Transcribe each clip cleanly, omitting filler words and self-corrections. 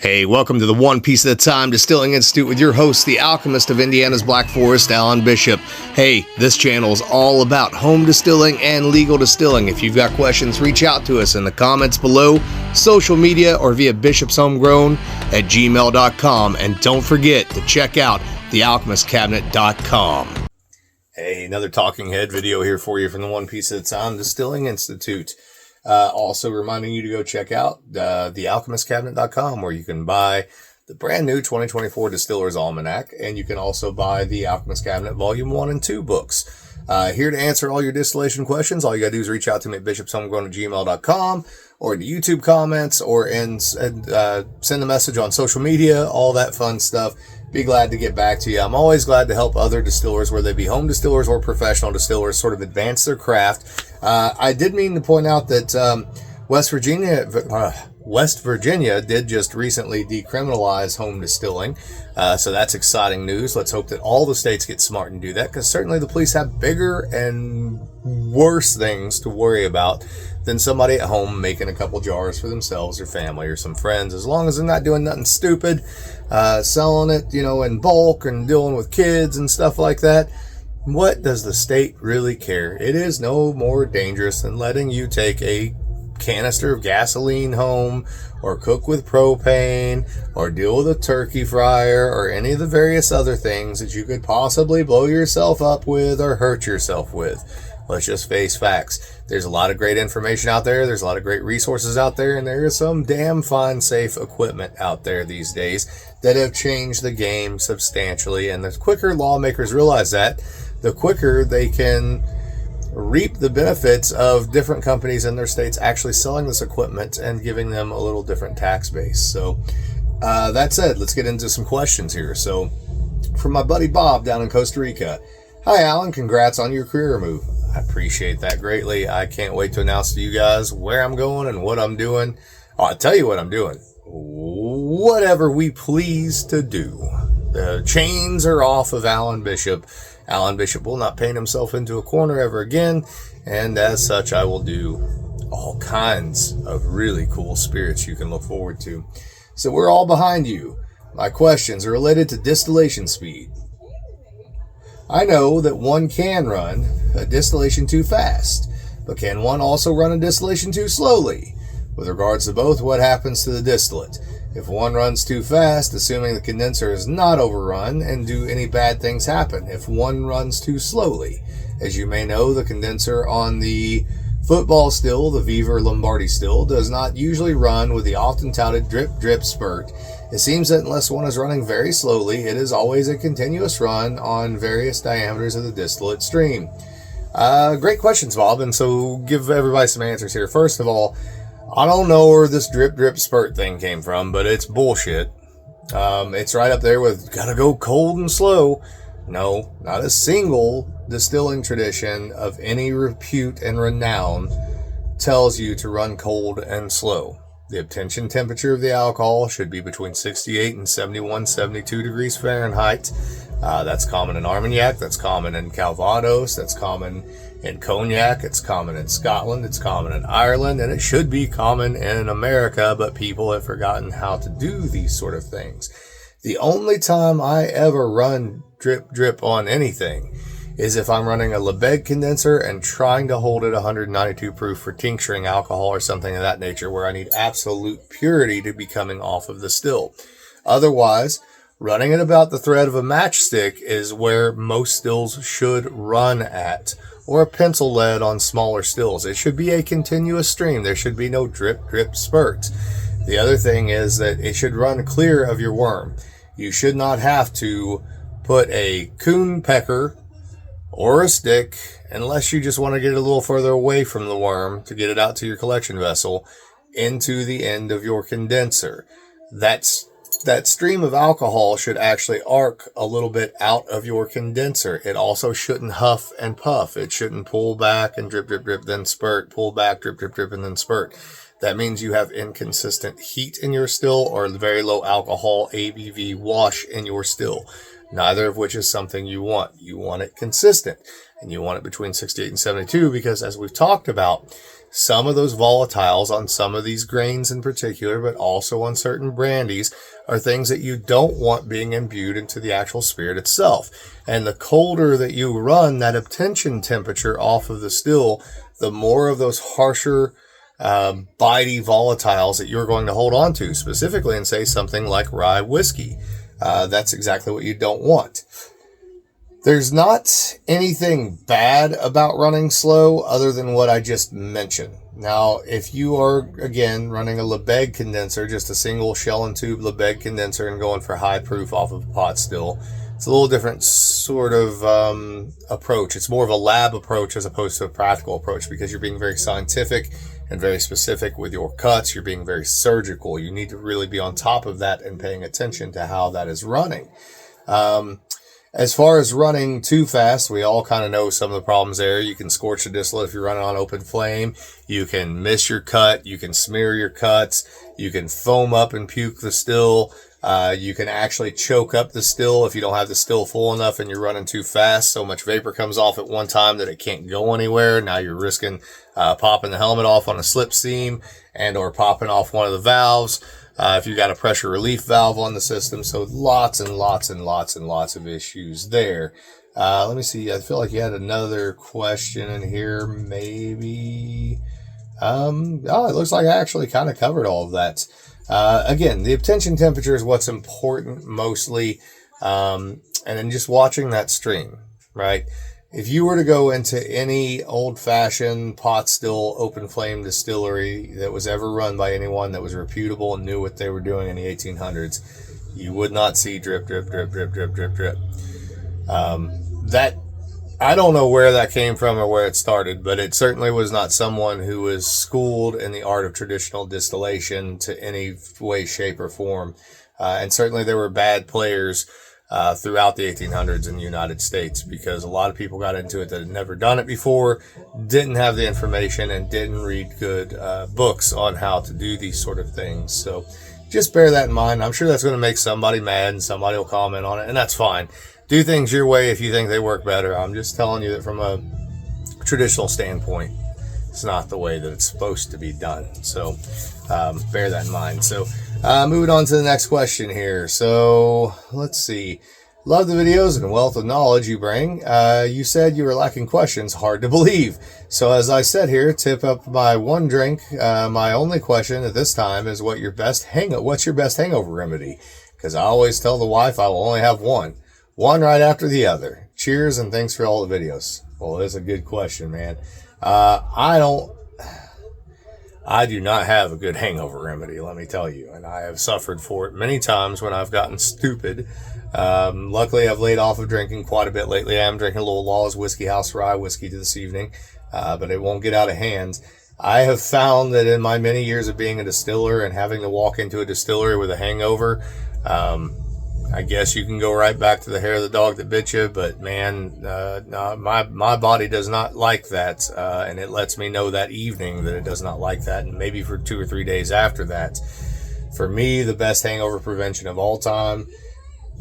Hey, welcome to the One Piece at a Time Distilling Institute with your host, the alchemist of Indiana's Black Forest, Alan Bishop. Hey, this channel is all about home distilling and legal distilling. If you've got questions, reach out to us in the comments below, social media, or via bishopshomegrown@gmail.com. And don't forget to check out thealchemistcabinet.com. Hey, another talking head video here for you from the One Piece at a Time Distilling Institute. Also reminding you to go check out thealchemistcabinet.com, where you can buy the brand new 2024 Distiller's Almanac, and you can also buy the Alchemist Cabinet Volume 1 and 2 books. Here to answer all your distillation questions, all you gotta do is reach out to me at bishopshomegrown@gmail.com, or in the YouTube comments, or send a message on social media, all that fun stuff. Be glad to get back to you. I'm always glad to help other distillers, whether they be home distillers or professional distillers, sort of advance their craft. I did mean to point out that West Virginia did just recently decriminalize home distilling, so that's exciting news. Let's hope that all the states get smart and do that, because certainly the police have bigger and worse things to worry about than somebody at home making a couple jars for themselves or family or some friends, as long as they're not doing nothing stupid, selling it, in bulk and dealing with kids and stuff like that. What does the state really care? It is no more dangerous than letting you take a canister of gasoline home, or cook with propane, or deal with a turkey fryer, or any of the various other things that you could possibly blow yourself up with or hurt yourself with. Let's just face facts. There's a lot of great information out there. There's a lot of great resources out there, and there is some damn fine, safe equipment out there these days that have changed the game substantially. And the quicker lawmakers realize that, the quicker they can reap the benefits of different companies in their states actually selling this equipment and giving them a little different tax base. So that said, let's get into some questions here. So from my buddy Bob down in Costa Rica. Hi Alan, congrats on your career move. I appreciate that greatly. I can't wait to announce to you guys where I'm going and what I'm doing. I'll tell you what I'm doing. Whatever we please to do. The chains are off of Alan Bishop. Alan Bishop will not paint himself into a corner ever again, and as such, I will do all kinds of really cool spirits you can look forward to. So we're all behind you. My questions are related to distillation speed. I know that one can run a distillation too fast, but can one also run a distillation too slowly? With regards to both, what happens to the distillate? If one runs too fast, assuming the condenser is not overrun, and do any bad things happen if one runs too slowly? As you may know, the condenser on the football still, the Viva Lombardi still, does not usually run with the often touted drip drip spurt. It seems that unless one is running very slowly, it is always a continuous run on various diameters of the distillate stream. Great questions, Bob, and so give everybody some answers here. First of all, I don't know where this drip drip spurt thing came from, but it's bullshit. It's right up there with gotta go cold and slow. No, not a single distilling tradition of any repute and renown tells you to run cold and slow. The obtention temperature of the alcohol should be between 68 and 71, 72 degrees Fahrenheit. That's common in Armagnac, that's common in Calvados, that's common in Cognac, it's common in Scotland, it's common in Ireland, and it should be common in America, but people have forgotten how to do these sort of things. The only time I ever run drip drip on anything is if I'm running a Lebesgue condenser and trying to hold it 192 proof for tincturing alcohol or something of that nature, where I need absolute purity to be coming off of the still. Otherwise, running at about the thread of a matchstick is where most stills should run at, or a pencil lead on smaller stills. It should be a continuous stream. There should be no drip drip spurts. The other thing is that it should run clear of your worm. You should not have to put a coon pecker or a stick, unless you just want to get it a little further away from the worm to get it out to your collection vessel, into the end of your condenser. That stream of alcohol should actually arc a little bit out of your condenser. It also shouldn't huff and puff. It shouldn't pull back and drip, drip, drip, then spurt, pull back, drip, drip, drip, and then spurt. That means you have inconsistent heat in your still, or very low alcohol ABV wash in your still. neither of which is something you want. You want it consistent, and you want it between 68 and 72 because, as we've talked about, some of those volatiles on some of these grains in particular, but also on certain brandies, are things that you don't want being imbued into the actual spirit itself. And the colder that you run that obtention temperature off of the still, the more of those harsher, bitey volatiles that you're going to hold on to, specifically in, say, something like rye whiskey. That's exactly what you don't want. There's not anything bad about running slow other than what I just mentioned. Now, if you are, again, running a Lebesgue condenser, just a single shell and tube Lebesgue condenser and going for high proof off of a pot still, it's a little different sort of approach. It's more of a lab approach as opposed to a practical approach because you're being very scientific and very specific with your cuts. You're being very surgical. You need to really be on top of that and paying attention to how that is running. As far as running too fast, we all kind of know some of the problems there. You can scorch the distillate if you're running on open flame. You can miss your cut. You can smear your cuts. You can foam up and puke the still. You can actually choke up the still if you don't have the still full enough and you're running too fast. So much vapor comes off at one time that it can't go anywhere. Now you're risking popping the helmet off on a slip seam and or popping off one of the valves. If you got a pressure relief valve on the system. So lots and lots and lots and lots of issues there. Let me see. I feel like you had another question in here. Maybe. It looks like I actually kind of covered all of that. Again, the obtention temperature is what's important mostly. And then just watching that stream, right? If you were to go into any old-fashioned pot still open flame distillery that was ever run by anyone that was reputable and knew what they were doing in the 1800s, you would not see drip, drip, drip, drip, drip, drip, drip. That, I don't know where that came from or where it started, but it certainly was not someone who was schooled in the art of traditional distillation to any way, shape, or form. And certainly there were bad players throughout the 1800s in the United States because a lot of people got into it that had never done it before, didn't have the information, and didn't read good books on how to do these sort of things. So just bear that in mind. I'm sure that's going to make somebody mad and somebody will comment on it, and that's fine. Do things your way if you think they work better. I'm just telling you that from a traditional standpoint, it's not the way that it's supposed to be done. So bear that in mind. So moving on to the next question here. So let's see. Love the videos and wealth of knowledge you bring. You said you were lacking questions. Hard to believe. So as I said here, tip up my one drink. My only question at this time is what's your best hangover remedy? Because I always tell the wife I will only have one right after the other. Cheers and thanks for all the videos. Well, that's a good question, man. I do not have a good hangover remedy, let me tell you. And I have suffered for it many times when I've gotten stupid. Luckily, I've laid off of drinking quite a bit lately. I am drinking a little Law's Whiskey House Rye whiskey this evening, but it won't get out of hand. I have found that in my many years of being a distiller and having to walk into a distillery with a hangover, I guess you can go right back to the hair of the dog that bit you, but man, no, my body does not like that, and it lets me know that evening that it does not like that, and maybe for 2 or 3 days after that. For me, the best hangover prevention of all time,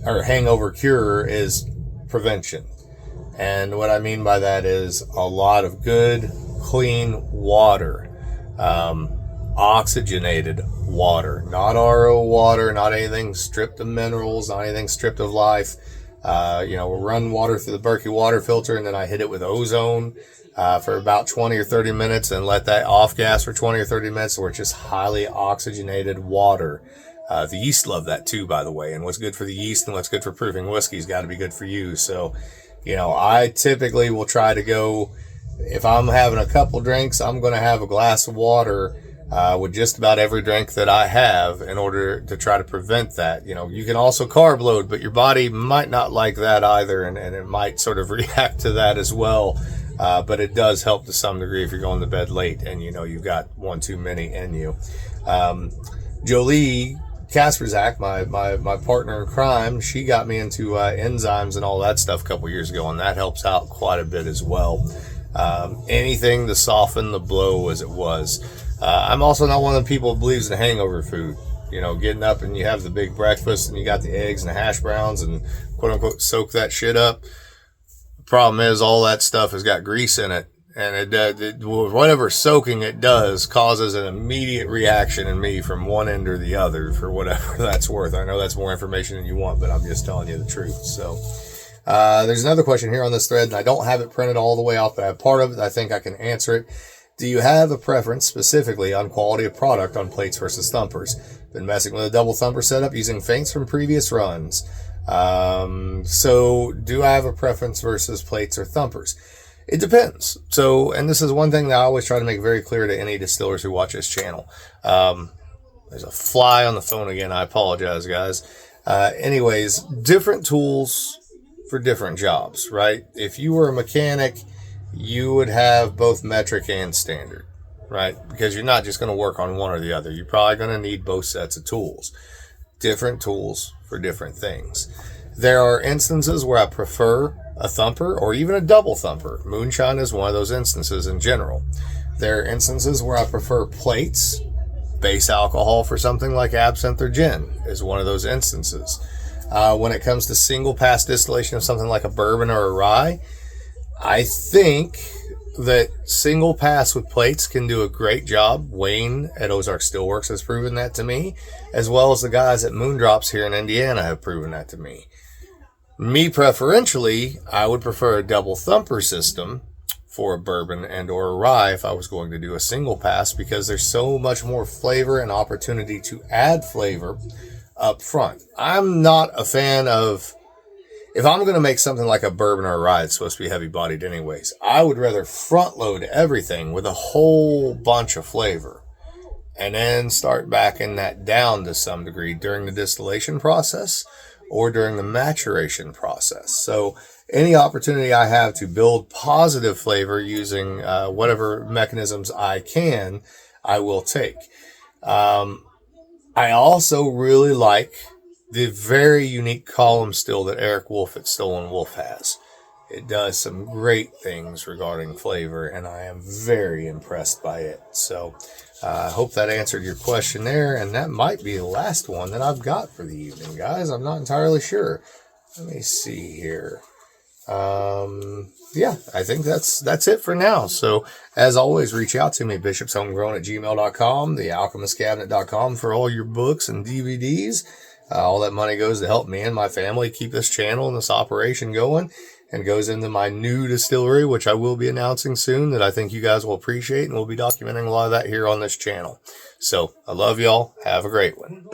or hangover cure, is prevention. And what I mean by that is a lot of good, clean water. Oxygenated water, not RO water, not anything stripped of minerals, not anything stripped of life. We'll run water through the Berkey water filter and then I hit it with ozone for about 20 or 30 minutes and let that off gas for 20 or 30 minutes where it's just highly oxygenated water. The yeast love that too, by the way. And what's good for the yeast and what's good for proofing whiskey's got to be good for you. So, I typically will try to go, if I'm having a couple drinks, I'm going to have a glass of water with just about every drink that I have in order to try to prevent that. You can also carb load, but your body might not like that either, and it might sort of react to that as well. But it does help to some degree if you're going to bed late and you've got one too many in you. Jolie Kasperzak, my partner in crime, she got me into enzymes and all that stuff a couple years ago, and that helps out quite a bit as well. Anything to soften the blow as it was. I'm also not one of the people who believes in hangover food. You know, getting up and you have the big breakfast and you got the eggs and the hash browns and quote unquote soak that shit up. The problem is all that stuff has got grease in it, and whatever soaking it does causes an immediate reaction in me from one end or the other for whatever that's worth. I know that's more information than you want, but I'm just telling you the truth. So there's another question here on this thread, and I don't have it printed all the way off, but I have part of it. I think I can answer it. Do you have a preference specifically on quality of product on plates versus thumpers? Been messing with a double thumper setup using feints from previous runs. So do I have a preference versus plates or thumpers? It depends. So, and this is one thing that I always try to make very clear to any distillers who watch this channel. There's a fly on the phone again. I apologize, guys. Anyways, different tools for different jobs, right? If you were a mechanic, you would have both metric and standard, right? Because you're not just going to work on one or the other. You're probably going to need both sets of tools. Different tools for different things. There are instances where I prefer a thumper or even a double thumper. Moonshine is one of those instances in general. There are instances where I prefer plates. Base alcohol for something like absinthe or gin is one of those instances. When it comes to single pass distillation of something like a bourbon or a rye, I think that single pass with plates can do a great job. Wayne at Ozark Steelworks has proven that to me, as well as the guys at Moondrops here in Indiana have proven that to me. Me preferentially, I would prefer a double thumper system for a bourbon and or a rye if I was going to do a single pass, because there's so much more flavor and opportunity to add flavor up front. I'm not a fan of, if I'm going to make something like a bourbon or a rye, it's supposed to be heavy bodied anyways. I would rather front load everything with a whole bunch of flavor and then start backing that down to some degree during the distillation process or during the maturation process. So any opportunity I have to build positive flavor using whatever mechanisms I can, I will take. I also really like the very unique column still that Eric Wolf at Stolen Wolf has. It does some great things regarding flavor, and I am very impressed by it. So I hope that answered your question there, and that might be the last one that I've got for the evening, guys. I'm not entirely sure. Let me see here. Yeah, I think that's it for now. So as always, reach out to me, bishopshomegrown@gmail.com, thealchemistcabinet.com for all your books and DVDs. All that money goes to help me and my family keep this channel and this operation going, and goes into my new distillery, which I will be announcing soon, that I think you guys will appreciate, and we'll be documenting a lot of that here on this channel. So I love y'all. Have a great one.